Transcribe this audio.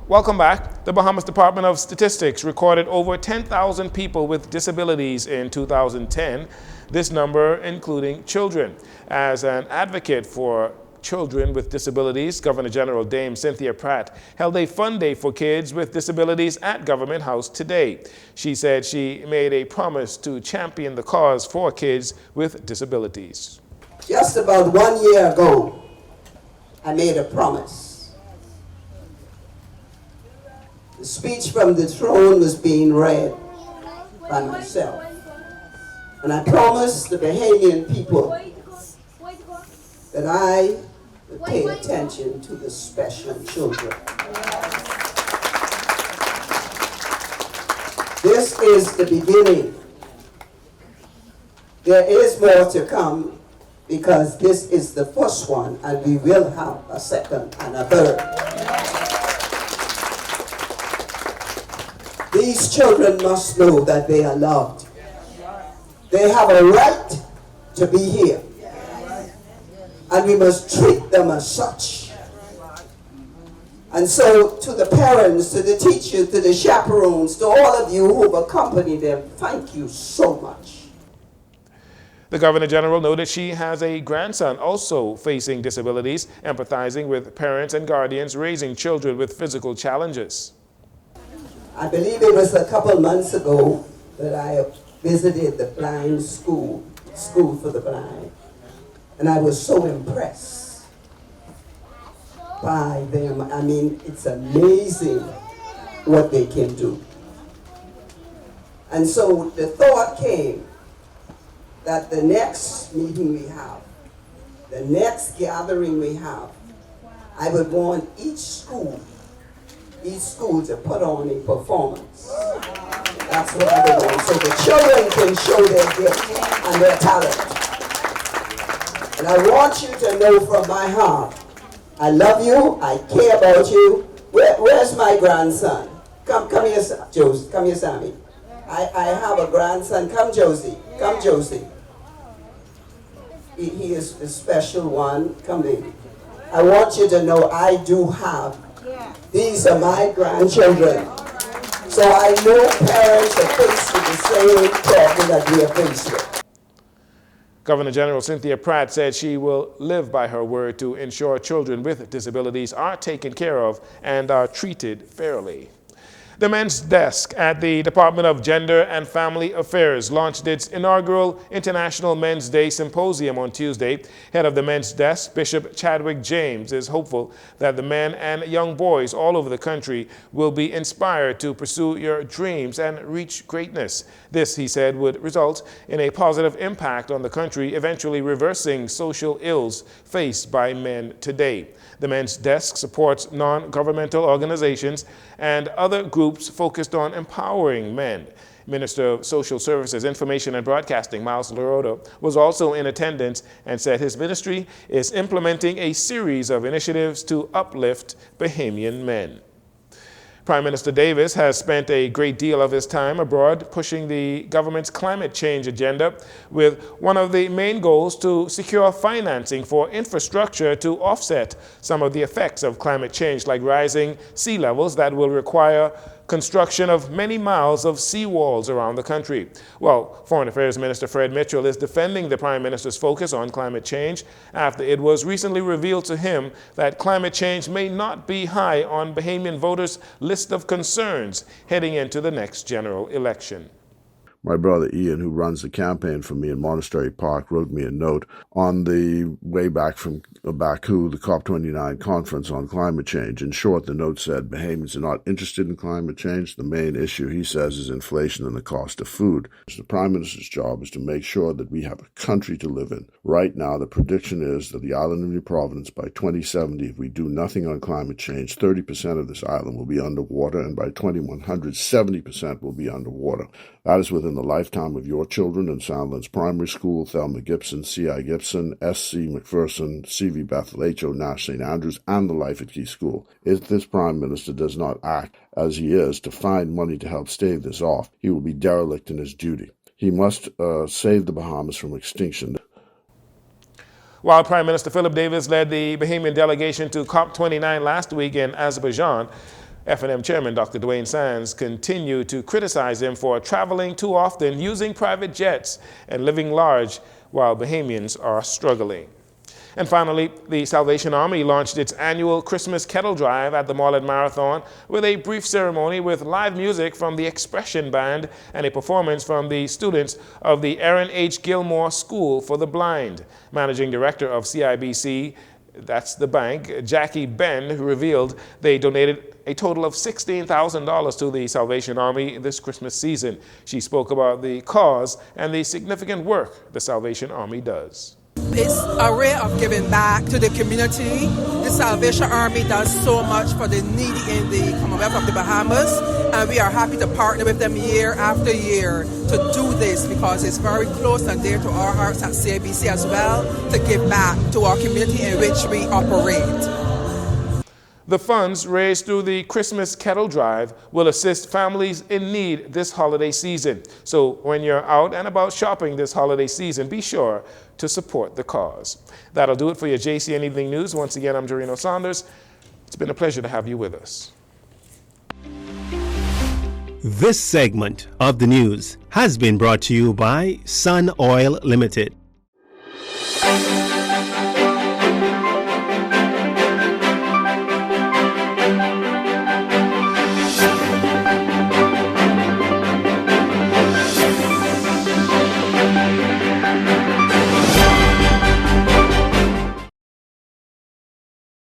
Welcome back. The Bahamas Department of Statistics recorded over 10,000 people with disabilities in 2010, this number including children. As an advocate for children with disabilities, Governor General Dame Cynthia Pratt held a fun day for kids with disabilities at Government House today. She said she made a promise to champion the cause for kids with disabilities. Just about 1 year ago, I made a promise. The speech from the throne was being read by myself. And I promised the Bahamian people that I would pay attention to the special children. This is the beginning. There is more to come because this is the first one and we will have a second and a third. These children must know that they are loved. They have a right to be here. And we must treat them as such. And so to the parents, to the teachers, to the chaperones, to all of you who have accompanied them, thank you so much. The Governor General noted she has a grandson also facing disabilities, empathizing with parents and guardians raising children with physical challenges. I believe it was a couple months ago that I visited the blind school for the blind. And I was so impressed by them. I mean, it's amazing what they can do. And so the thought came that the next meeting we have, the next gathering we have, I would want each school to put on a performance. That's what I would want. So the children can show their gift and their talent. And I want you to know from my heart, I love you, I care about you. Where's my grandson? Come here, Josie. Come here, Sammy. I have a grandson. Come, Josie. Come, Josie. He is the special one. Come, baby. I want you to know I do have. These are my grandchildren. So I know parents are faced with the same problem that we are faced with. Governor General Cynthia Pratt said she will live by her word to ensure children with disabilities are taken care of and are treated fairly. The Men's Desk at the Department of Gender and Family Affairs launched its inaugural International Men's Day Symposium on Tuesday. Head of the Men's Desk, Bishop Chadwick James, is hopeful that the men and young boys all over the country will be inspired to pursue your dreams and reach greatness. This, he said, would result in a positive impact on the country, eventually reversing social ills faced by men today. The Men's Desk supports non-governmental organizations and other groups focused on empowering men. Minister of Social Services, Information and Broadcasting, Miles Loroto, was also in attendance and said his ministry is implementing a series of initiatives to uplift Bahamian men. Prime Minister Davis has spent a great deal of his time abroad pushing the government's climate change agenda, with one of the main goals to secure financing for infrastructure to offset some of the effects of climate change, like rising sea levels that will require construction of many miles of seawalls around the country. Well, Foreign Affairs Minister Fred Mitchell is defending the Prime Minister's focus on climate change after it was recently revealed to him that climate change may not be high on Bahamian voters' list of concerns heading into the next general election. My brother Ian, who runs the campaign for me in Monastery Park, wrote me a note on the way back from Baku, the COP29 conference on climate change. In short, the note said Bahamians are not interested in climate change. The main issue, he says, is inflation and the cost of food. The Prime Minister's job is to make sure that we have a country to live in. Right now, the prediction is that the island of New Providence, by 2070, if we do nothing on climate change, 30% of this island will be underwater, and by 2100, 70% will be underwater. That is within the lifetime of your children in Soundlands Primary School, Thelma Gibson, C.I. Gibson, S.C. McPherson, C.V. Bethel, H.O. Nash, St. Andrews, and the Life at Key School. If this Prime Minister does not act as he is to find money to help stave this off, he will be derelict in his duty. He must save the Bahamas from extinction. While Prime Minister Philip Davis led the Bahamian delegation to COP29 last week in Azerbaijan, F&M Chairman Dr. Dwayne Sands continued to criticize him for traveling too often, using private jets, and living large while Bahamians are struggling. And finally, the Salvation Army launched its annual Christmas Kettle Drive at the Marlett Marathon with a brief ceremony with live music from the Expression Band and a performance from the students of the Aaron H. Gilmore School for the Blind. Managing Director of CIBC, that's the bank, Jackie Ben, revealed they donated a total of $16,000 to the Salvation Army this Christmas season. She spoke about the cause and the significant work the Salvation Army does. It's a way of giving back to the community. The Salvation Army does so much for the needy in the Commonwealth of the Bahamas, and we are happy to partner with them year after year to do this because it's very close and dear to our hearts at CIBC as well, to give back to our community in which we operate. The funds raised through the Christmas Kettle Drive will assist families in need this holiday season. So when you're out and about shopping this holiday season, be sure to support the cause. That'll do it for your JCN Evening News. Once again, I'm Jarino Saunders. It's been a pleasure to have you with us. This segment of the news has been brought to you by Sun Oil Limited.